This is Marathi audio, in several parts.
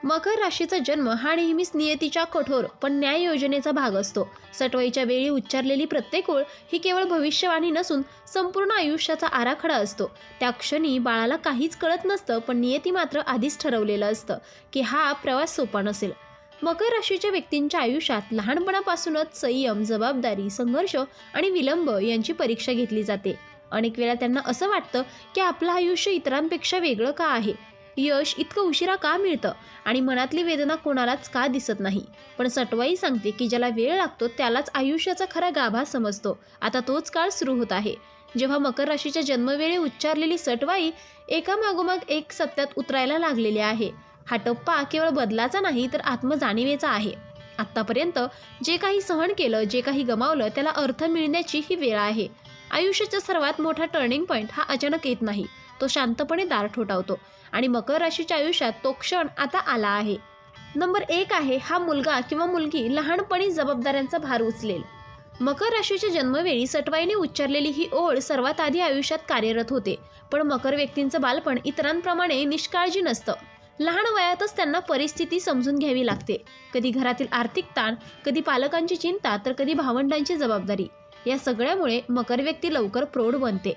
मकर राशीचा जन्म हा नेहमीच नियतीच्या कठोर पण न्याय योजनेचा भाग असतो. सटवाईच्या वेळी उच्चारलेली प्रत्येक ओळ ही केवळ भविष्यवाणी नसून संपूर्ण आयुष्याचा आराखडा असतो. त्या क्षणी बाळाला काहीच कळत नसतं, पण नियती मात्र आधीच ठरवलेलं असतं की हा प्रवास सोपा नसेल. मकर राशीच्या व्यक्तींच्या आयुष्यात लहानपणापासूनच संयम, जबाबदारी, संघर्ष आणि विलंब यांची परीक्षा घेतली जाते. अनेक वेळा त्यांना असं वाटतं की आपलं आयुष्य इतरांपेक्षा वेगळं का आहे, यश इतकं उशिरा का मिळतं आणि मनातली वेदना कोणालाच का दिसत नाही. पण सटवाई सांगते की ज्याला वेळ लागतो त्यालाच आयुष्याचा खरा गाभा समजतो. आता तोच काळ सुरू होत आहे, जेव्हा मकर राशीच्या जन्मवेळी उच्चारलेली सटवाई एकामागोमाग एक सत्यात उतरायला लागलेली आहे. हा टप्पा केवळ बदलाचा नाही तर आत्मजाणीवेचा आहे. आत्तापर्यंत जे काही सहन केलं, जे काही गमावलं, त्याला अर्थ मिळण्याची ही वेळ आहे. आयुष्याचा सर्वात मोठा टर्निंग पॉईंट हा अचानक येत नाही, तो शांतपणे दार ठोठावतो आणि मकर राशीच्या आयुष्यात तो क्षण आता आला आहे. नंबर 1 आहे, हा मुलगा किंवा मुलगी लहानपणी जबाबदाऱ्यांचा भार उचलेल. मकर राशीच्या जन्मवेळी सटवाईने उच्चारलेली ही ओळ सर्वात आधी आयुष्यात कार्यरत होते. पण मकर व्यक्तींचं बालपण इतरांप्रमाणे निष्काळजी नसतं. लहान वयातच त्यांना परिस्थिती समजून घ्यावी लागते. कधी घरातील आर्थिक ताण, कधी पालकांची चिंता, तर कधी भावंडांची जबाबदारी. या सगळ्यामुळे मकर व्यक्ती लवकर प्रौढ बनते.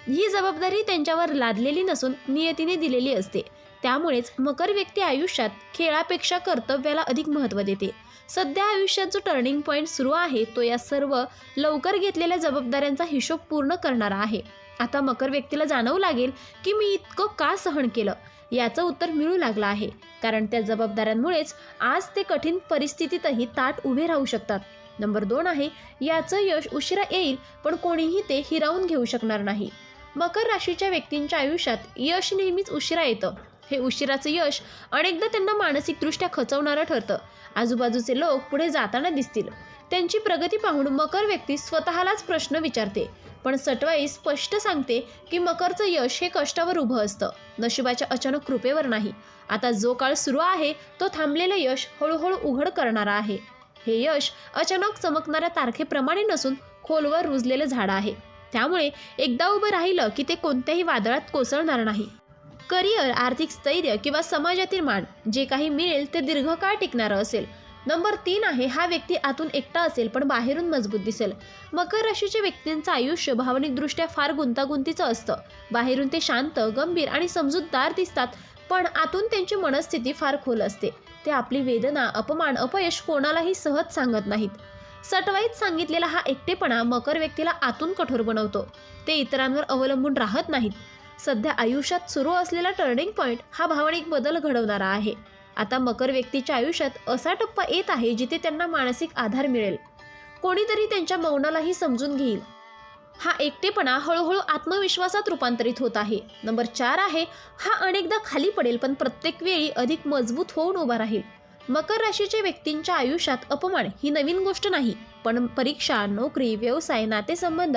ही जबाबदारी त्यांच्यावर लादलेली नसून नियतीने दिलेली असते. त्यामुळेच मकर व्यक्ती आयुष्यात खेळापेक्षा कर्तव्याला अधिक महत्त्व देते. सध्या आयुष्यात जो टर्निंग पॉईंट सुरू आहे तो या सर्व लवकर घेतलेल्या जबाबदाऱ्यांचा हिशोब पूर्ण करणारा आहे. आता मकर व्यक्तीला जाणवू लागेल की मी इतकं का सहन केलं. याचं उत्तर मिळू लागलं आहे, कारण त्या जबाबदाऱ्यांमुळेच आज ते कठीण परिस्थितीतही ताठ उभे राहू शकतात. नंबर 2 आहे, याचं यश उशिरा येईल, पण कोणीही ते हिरावून घेऊ शकणार नाही. मकर राशीच्या व्यक्तींच्या आयुष्यात यश नेहमीच उशिरा येतं. हे उशिराचं यश अनेकदा त्यांना मानसिकदृष्ट्या खचवणारं ठरतं. आजूबाजूचे लोक पुढे जाताना दिसतील. त्यांची प्रगती पाहून मकर व्यक्ती स्वतःलाच प्रश्न विचारते. पण सटवाई स्पष्ट सांगते की मकरचं यश हे कष्टावर उभं असतं, नशिबाच्या अचानक कृपेवर नाही. आता जो काळ सुरू आहे तो थांबलेलं यश हळूहळू उघड करणारा आहे. हे यश अचानक चमकणाऱ्या तारखेप्रमाणे नसून खोलवर रुजलेलं झाड आहे. त्यामुळे एकदा उभं राहिलं की ते कोणत्याही वादळात कोसळणार नाही. करिअर, आर्थिक स्थैर्य किंवा समाजातील मान, जे काही मिळेल ते दीर्घकाळ टिकणारं असेल. नंबर 3 आहे, हा व्यक्ती आतून एकटा असेल पण बाहेरून मजबूत दिसेल. मकर राशीच्या व्यक्तींचं आयुष्य भावनिकदृष्ट्या फार गुंतागुंतीचं असतं. बाहेरून ते शांत, गंभीर आणि समजूतदार दिसतात, पण आतून त्यांची मनस्थिती फार खोल असते. ते आपली वेदना, अपमान, अपयश कोणालाही सहज सांगत नाहीत. सटवाईत सांगितलेला हा एकटेपणा मकर व्यक्तीला आतून कठोर बनवतो. ते इतरांवर अवलंबून राहत नाहीत. सध्या आयुष्यात सुरू असलेला टर्निंग पॉईंट हा भावनिक बदल घडवणारा आहे. आता मकर व्यक्तीच्या आयुष्यात असा टप्पा येत आहे जिथे त्यांना मानसिक आधार मिळेल. कोणीतरी त्यांच्या मौनालाही समजून घेईल. हा एकटेपणा हळूहळू आत्मविश्वासात रूपांतरित होत आहे. नंबर 4 आहे, हा अनेकदा खाली पडेल पण प्रत्येक वेळी अधिक मजबूत होऊन उभा राहील. मकर राशीच्या व्यक्तींच्या आयुष्यात अपमान ही नवीन गोष्ट नाही, पण परीक्षा, नोकरी, व्यवसाय, नातेसंबंध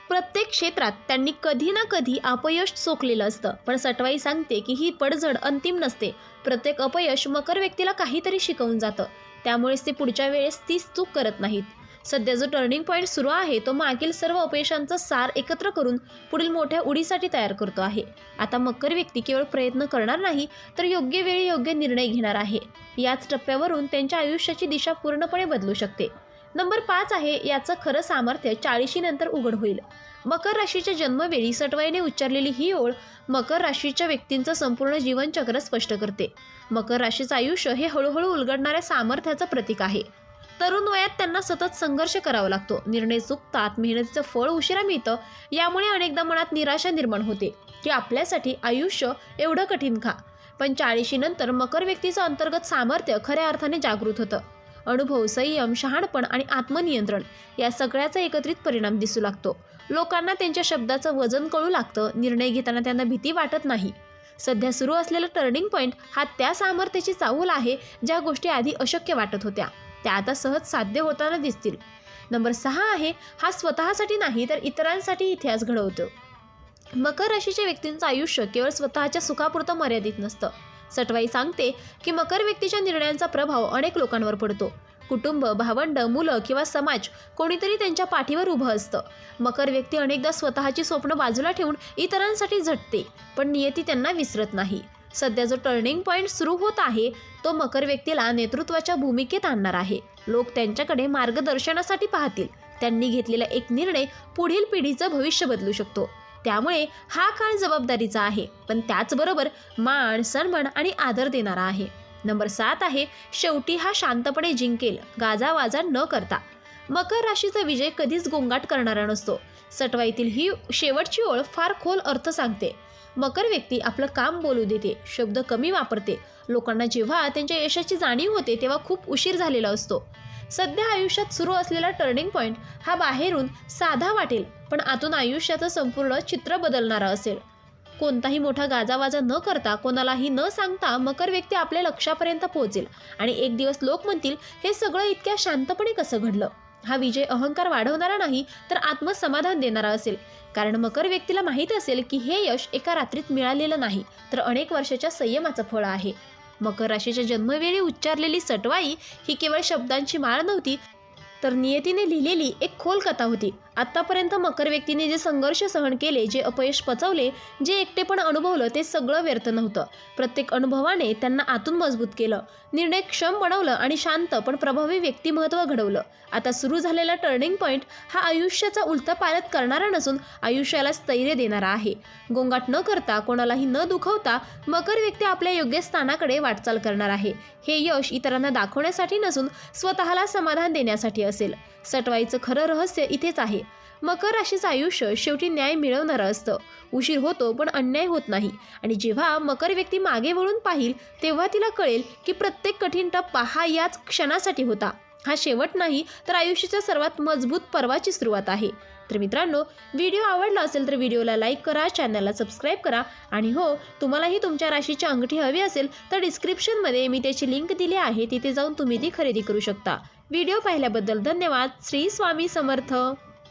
प्रत्येक क्षेत्रात त्यांनी कधी ना कधी अपयश सोकलेलं असतं. पण सटवाई सांगते की ही पडझड अंतिम नसते. प्रत्येक अपयश मकर व्यक्तीला काहीतरी शिकवून जातं. त्यामुळेच ते पुढच्या वेळेस तीच चूक करत नाहीत. सध्या जो टर्निंग पॉईंट सुरू आहे तो मागील सर्व अपयशांचा सार एकत्र करून पुढील मोठ्या उडीसाठी तयार करतो आहे. आता मकर व्यक्ती केवळ प्रयत्न करणार नाही तर योग्य वेळी योग्य निर्णय घेणार आहे. याच टप्प्यावरून त्यांच्या आयुष्याची दिशा पूर्णपणे बदलू शकते. नंबर 5 आहे, याचं खरं सामर्थ्य 40 नंतर उघड होईल. मकर राशीच्या जन्मवेळी सटवाईने उच्चारलेली ही ओळ मकर राशीच्या व्यक्तींचं संपूर्ण जीवनचक्र स्पष्ट करते. मकर राशीचं आयुष्य हे हळूहळू उलगडणाऱ्या सामर्थ्याचं प्रतीक आहे. तरुण वयात त्यांना सतत संघर्ष करावा लागतो. निर्णय चुकतात, मेहनतीचं फळ उशिरा मिळतं. यामुळे अनेकदा मनात निराशा निर्माण होते की आपल्यासाठी आयुष्य एवढं कठीण का. पण 40 नंतर मकर व्यक्तीचं अंतर्गत सामर्थ्य खऱ्या अर्थाने जागृत होतं. अनुभव, संयम, शहाणपण आणि आत्मनियंत्रण या सगळ्याचा एकत्रित परिणाम दिसू लागतो. लोकांना त्यांच्या शब्दाचं वजन कळू लागतं. निर्णय घेताना त्यांना भीती वाटत नाही. सध्या सुरू असलेला टर्निंग पॉईंट हा त्या सामर्थ्याची चाहूल आहे. ज्या गोष्टी आधी अशक्य वाटत होत्या त्या आता सहज साध्य होताना दिसतील. नंबर 6 आहे, हा स्वतःसाठी नाही तर इतरांसाठी इतिहास घडवतो. मकर राशीच्या व्यक्तींचं आयुष्य केवळ स्वतःच्या सुखापुरतं मर्यादित नसतं. सटवाई सांगते की मकर व्यक्तीच्या निर्णयांचा प्रभाव अनेक लोकांवर पडतो. कुटुंब, भावंड, मुलं किंवा समाज कोणीतरी त्यांच्या पाठीवर उभं असतं. मकर व्यक्ती अनेकदा स्वतःची स्वप्न बाजूला ठेवून इतरांसाठी झटते, पण नियती त्यांना विसरत नाही. सध्या जो टर्निंग पॉईंट सुरू होत आहे तो मकर व्यक्तीला नेतृत्वाच्या भूमिकेत आणणार आहे. लोक त्यांच्याकडे मार्गदर्शनासाठी पाहतील. त्यांनी घेतलेला एक निर्णय पुढील पिढीचं भविष्य बदलू शकतो. त्यामुळे हा काळ जबाबदारीचा आहे, पण त्याचबरोबर मान, सन्मान आणि आदर देणारा आहे. नंबर 7 आहे, शेवटी हा शांतपणे जिंकेल, गाजावाजा न करता. मकर राशीचा विजय कधीच गोंगाट करणारा नसतो. सटवाईतील ही शेवटची ओळ फार खोल अर्थ सांगते. मकर व्यक्ती आपलं काम बोलू देते, शब्द कमी वापरते. लोकांना जेव्हा त्यांच्या यशाची जाणीव होते तेव्हा खूप उशीर झालेला असतो. सध्या आयुष्यात सुरू असलेला टर्निंग पॉईंट हा बाहेरून साधा वाटेल, पण आतून आयुष्याचं संपूर्ण चित्र बदलणारा असेल. कोणताही मोठा गाजावाजा न करता, कोणालाही न सांगता मकर व्यक्ती आपल्या लक्ष्यापर्यंत पोहोचेल आणि एक दिवस लोक म्हणतील, हे सगळं इतक्या शांतपणे कसं घडलं. हा विजय अहंकार वाढवणारा नाही, तर आत्मसमाधान देणारा असेल. कारण मकर व्यक्तीला माहीत असेल की हे यश एका रात्रीत मिळालेलं नाही, तर अनेक वर्षाच्या संयमाचं फळ आहे. मकर राशीच्या जन्मवेळी उच्चारलेली सटवाई ही केवळ शब्दांची माळ नव्हती, तर नियतीने लिहिलेली एक खोल कथा होती. आतापर्यंत मकर व्यक्तीने जे संघर्ष सहन केले, जे अपयश पचवले, जे एकटेपण अनुभवलं, ते सगळं व्यर्थ नव्हतं. प्रत्येक अनुभवाने त्यांना आतून मजबूत केलं, निर्णय क्षम बनवलं आणि शांत पण प्रभावी व्यक्तिमत्व घडवलं. आता सुरू झालेला टर्निंग पॉईंट हा आयुष्याचा उलटा पालट करणारा नसून आयुष्याला स्थैर्य देणारा आहे. गोंगाट न करता, कोणालाही न दुखवता मकर व्यक्ती आपल्या योग्य स्थानाकडे वाटचाल करणार आहे. हे यश इतरांना दाखवण्यासाठी नसून स्वतःला समाधान देण्यासाठी असेल. सटवाईचं खरं रहस्य इथेच आहे. मकर राशीचं आयुष्य शेवटी न्याय मिळवणारं असतं. उशीर होतो पण अन्याय होत नाही. आणि जेव्हा मकर व्यक्ती मागे वळून पाहिल तेव्हा तिला कळेल की प्रत्येक कठीण टप्पा हा याच क्षणासाठी होता. हा शेवट नाही, तर आयुष्याच्या सर्वात मजबूत पर्वाची सुरुवात आहे. तर मित्रांनो, व्हिडिओ आवडला असेल तर व्हिडिओला लाईक करा, चॅनलला सबस्क्राईब करा आणि हो, तुम्हालाही तुमच्या राशीची अंगठी हवी असेल तर डिस्क्रिप्शनमध्ये मी त्याची लिंक दिली आहे, तिथे जाऊन तुम्ही ती खरेदी करू शकता. व्हिडिओ पाहिल्याबद्दल धन्यवाद. श्री स्वामी समर्थ.